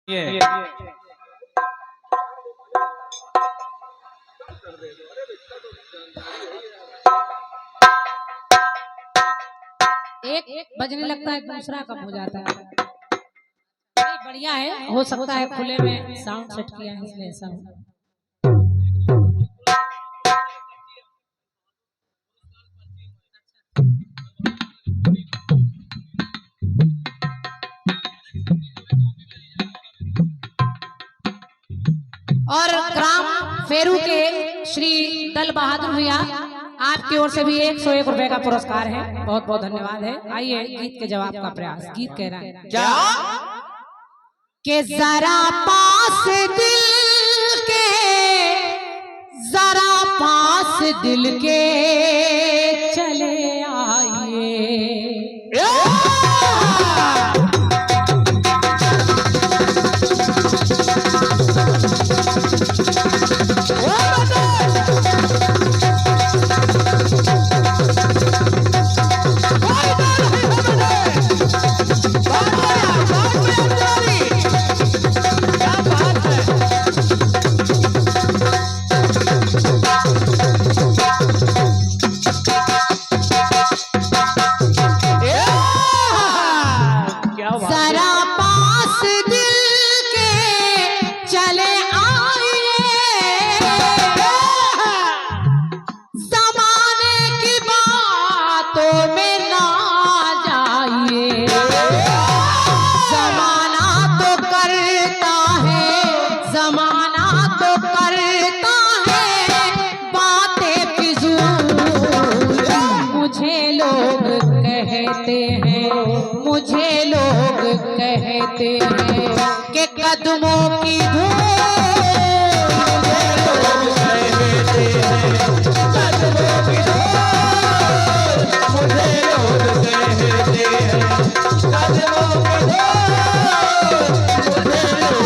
ये एक बजने लगता है दूसरा कम हो जाता है। बढ़िया है, हो सकता है खुले में साउंड सेट किया है इसलिए ऐसा हो। और ग्राम फेरू के श्री दल बहादुर भैया आपकी ओर से भी 101 रुपए का पुरस्कार है। बहुत बहुत धन्यवाद है। आइए गीत के जवाब का प्रयास। गीत कह रहा है क्या कि जरा पास दिल के, जरा पास दिल के चले आइए। मुझे लोग कहते हैं कि कदमों की धूल, कदमों की धूल, मुझे लोग कहते हैं कदमों की धूल, मुझे लोग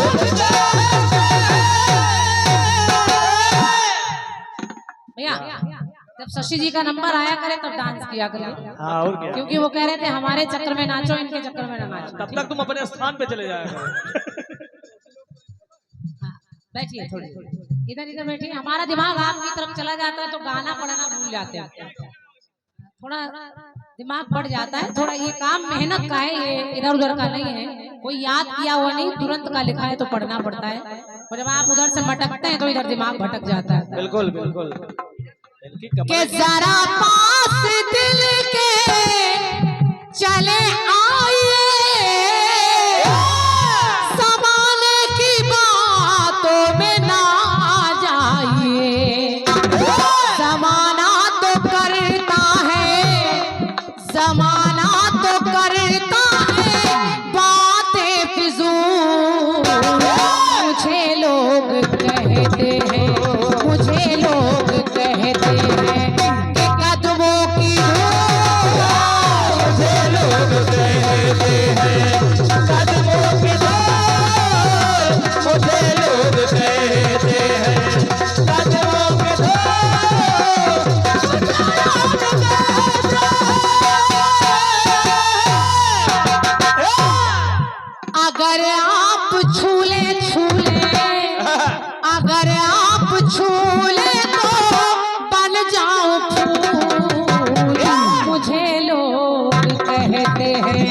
भैया जब शशि जी का नंबर आया करे तब डांस किया करे। हाँ और क्या, क्योंकि वो कह रहे थे हमारे चक्कर में नाचो, इनके चक्कर में ना नाचो। तब तक तुम अपने स्थान पे चले जाएगा। बैठिए थोड़ी इधर इधर बैठिए। हमारा दिमाग आपकी तरफ चला जाता है तो गाना पढ़ना भूल जाते हैं, थोड़ा दिमाग बढ़ जाता है। थोड़ा ये काम मेहनत का है, ये इधर उधर का नहीं है। कोई याद किया हुआ नहीं, तुरंत का लिखा है तो पढ़ना पड़ता है। और जब आप उधर से मटकते हैं तो इधर दिमाग भटक जाता है। बिल्कुल बिल्कुल। के जरा पास दिल के चले आइए, ज़माने की बातों में ना जाइए। ज़माना तो करता है, ज़माना तो करता है बातें फिजूल। मुझे लोग कहते हैं, मुझे लोग कहते हैं कि कदमों की धूल, मुझे लोग कहते हैं कदमों की धूल, मुझे लोग कहते हैं कदमों की धूल। अगर आप छूले छूले, अगर आप छूले तो बन जाऊं फूल। मुझे लोग कहते हैं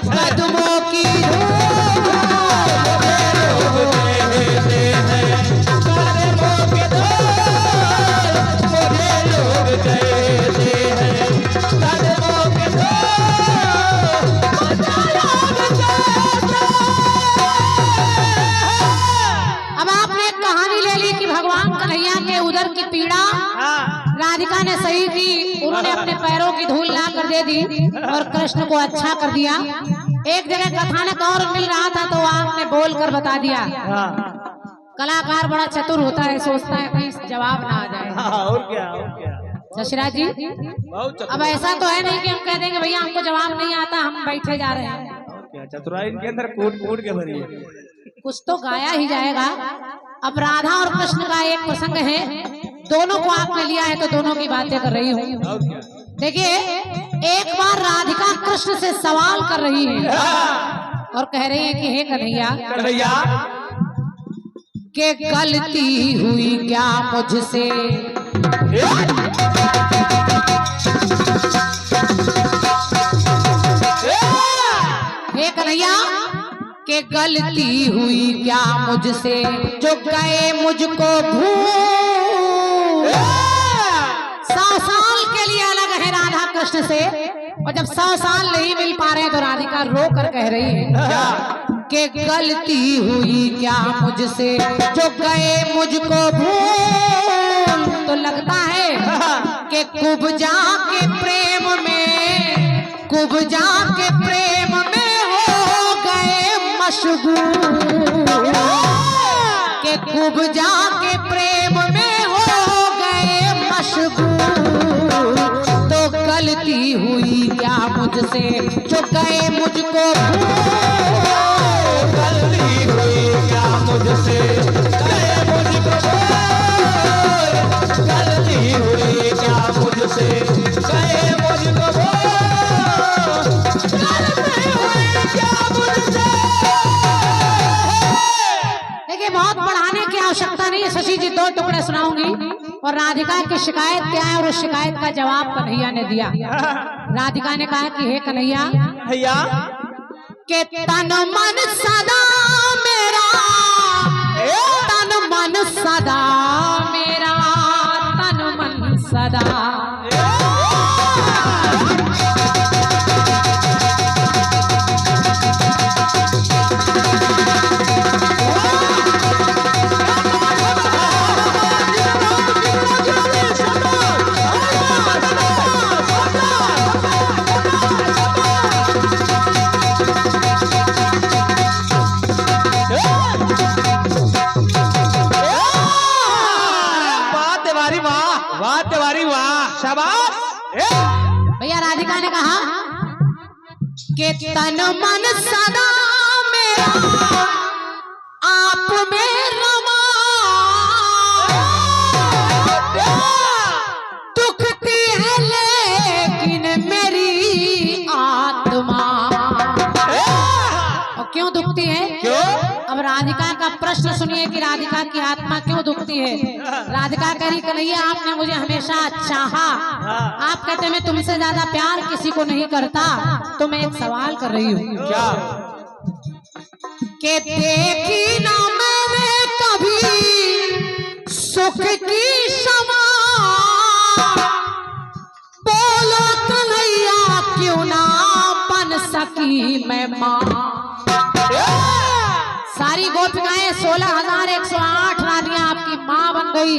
कदमों की धूल, मुझे लोग कहते हैं कदमों की धूल, मुझे लोग कहते हैं कदमों की धूल, मुझे लोग कहते हैं। अब आपने एक कहानी ले ली कि भगवान कन्हैया के उदर की पीड़ा राधिका ने सही की, उन्होंने अपने पैरों की धूल ला कर दे दी और कृष्ण को अच्छा कर दिया। एक जगह कथानक और मिल रहा था तो आपने बोल कर बता दिया। कलाकार बड़ा चतुर होता है, सोचता है कहीं जवाब ना आ जाए। और क्या, और क्या शशिराज जी, अब ऐसा तो है नहीं कि हम कह देंगे भैया हमको जवाब नहीं आता, हम बैठे जा रहे हैं। चतुराई इनके अंदर कूट कूट के भरी है। कुछ तो गाया ही जाएगा। अब राधा और कृष्ण का एक प्रसंग है, दोनों को आपने लिया है तो दोनों की बातें कर रही हूँ। देखिए एक बार राधिका कृष्ण से सवाल कर रही है और कह रही है कि हे कन्हैया कन्हैया के गलती हुई क्या मुझसे, हे कन्हैया के गलती हुई क्या मुझसे, जो गए मुझको भूल। 100 साल के लिए अलग है राधा कृष्ण से, और जब 100 साल नहीं मिल पा रहे तो राधिका रो कर कह रही है कि गलती हुई क्या मुझसे, जो गए मुझको भूल। तो लगता है कि कुब्जा के प्रेम में, कुब्जा के प्रेम में हो गए मशगूल, कि कुब्जा के प्रेम में हो गए मशगूल। तो गलती हुई क्या मुझसे, जो गए मुझको भूल। गलती हुई क्या मुझसे, गए मुझको भूल। गलती हुई क्या मुझसे, गए मुझको भूल। गलती हुई क्या मुझसे। देखिए बहुत बढ़ाने की आवश्यकता नहीं है शशि जी, 2 टुकड़े सुनाऊंगी और राधिका की शिकायत क्या है और उस शिकायत का जवाब कन्हैया ने दिया। राधिका ने कहा कि हे कन्हैया भैया के तन मन सदा मेरा, तन मन सदा मेरा, तन मन सदा। भैया राधिका ने कहा कि तन मन सदा मेरा आप में रमा, दुखती है लेकिन मेरी आत्मा। और क्यों दुखती है? क्यों? अब राधिका का प्रश्न सुनिए कि राधिका की आत्मा क्यों दुखती है। राधिका कह रही कन्हैया आपने मुझे हमेशा चाहा, आप कहते मैं तुमसे ज्यादा प्यार किसी को नहीं करता, तो मैं एक सवाल कर रही हूँ। क्या? कि देखी ना मैंने कभी सुख की क्षमा, बोलो कन्हैया क्यों ना बन सकी मैं माँ। सारी गोपिकाएं 16,108 रानियां आपकी माँ बन गई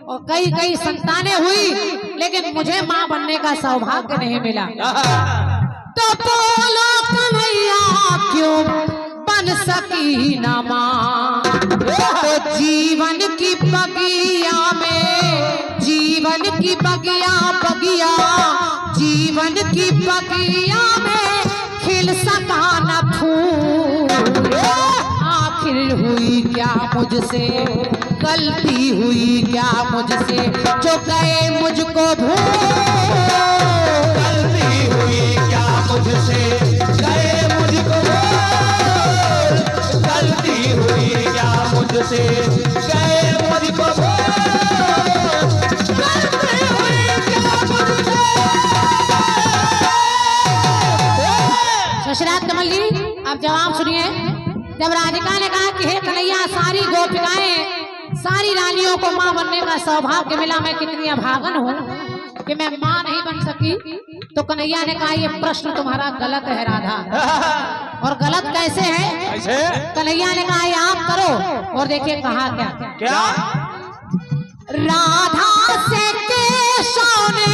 और कई कई संतानें हुई, लेकिन मुझे माँ बनने का सौभाग्य नहीं मिला। तो बोलो कन्हैया क्यों बन सकी ना माँ। तो जीवन की बगिया में, जीवन की बगिया बगिया, जीवन की बगिया में खिल सका न फूल। आखिर हुई क्या मुझसे, गलती हुई क्या मुझसे, जो गए मुझको भूल। गलती हुई क्या मुझसे, गए मुझको भूल। गलती हुई क्या मुझसे, गए मुझको भूल। गलती हुई क्या मुझसे। शशिराज कमल जी आप जवाब सुनिए। जब राधिका ने कहा कि हे कन्हैया सारी गोपिकाएं, सारी रानियों को माँ बनने का सौभाग्य मिला, मैं कितनी अभागन हूँ कि मैं माँ नहीं बन सकी, तो कन्हैया ने कहा ये प्रश्न तुम्हारा गलत है राधा। और गलत कैसे है? कैसे? कन्हैया ने कहा ये आप करो, और देखिए कहा क्या क्या? राधा से केशव ने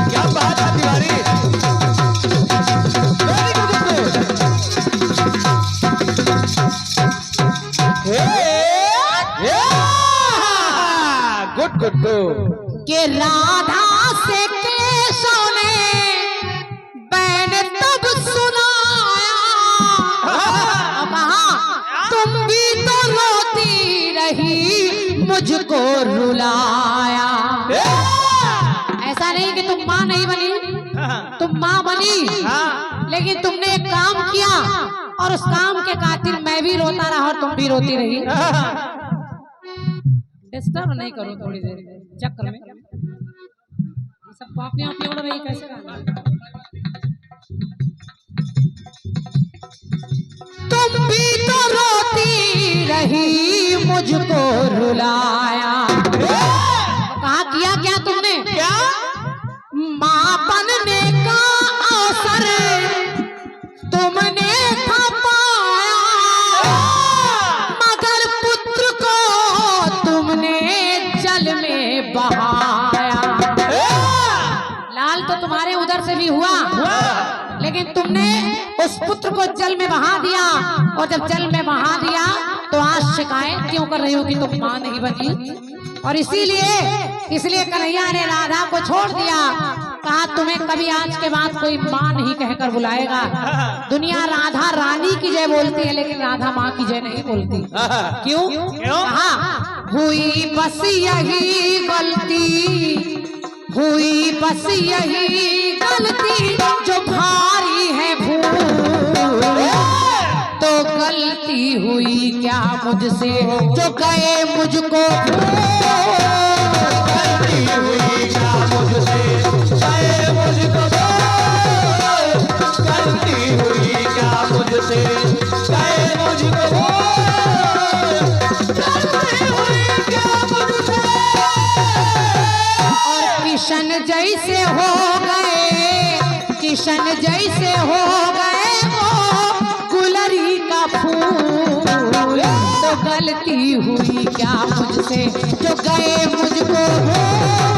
क्या बात है तिवारी? Good good good. कि राधा से केशव ने मैंने तब सुनाया, कहा तुम भी तो रोती रही मुझको रुलाया। नहीं कि तुम माँ नहीं बनी, तुम माँ बनी, लेकिन तुमने एक काम किया और उस काम के खातिर मैं भी रोता रहा और तुम भी रोती रही। डिस्टर्ब नहीं करो थोड़ी देर चक्कर में, सब कॉपियां उड़ रही कैसे गाना? तुम भी तो रोती रही मुझको रुलाया। कहा किया क्या तुमने? क्या? माँ बनने का अवसर तुमने था पाया, मगर पुत्र को तुमने जल में बहाया। लाल तो तुम्हारे उधर से भी हुआ, लेकिन तुमने उस पुत्र को जल में बहा दिया, और जब जल में बहा दिया तो आज शिकायत क्यों कर रही हो कि तुम मां नहीं बनी? और इसीलिए कन्हैया ने राधा को छोड़ दिया। कहा तुम्हें कभी आज के बाद कोई मां नहीं कहकर बुलाएगा। दुनिया राधा रानी की जय बोलती है, लेकिन राधा माँ की जय नहीं बोलती। क्यों? कहा हुई बस यही गलती, हुई बस यही गलती, जो भारी है भूल, तो गलती हुई क्या मुझसे जो गए मुझको भूल। गलती हुई क्या मुझसे गए मुझको भूल, गलती हुई क्या मुझसे गए मुझको भूल, गलती हुई क्या मुझसे। और किशन जैसे हो गए, किशन जैसे हो गए वो गुलरी का फूल, तो गलती हुई क्या मुझसे जो गए मुझको भूल।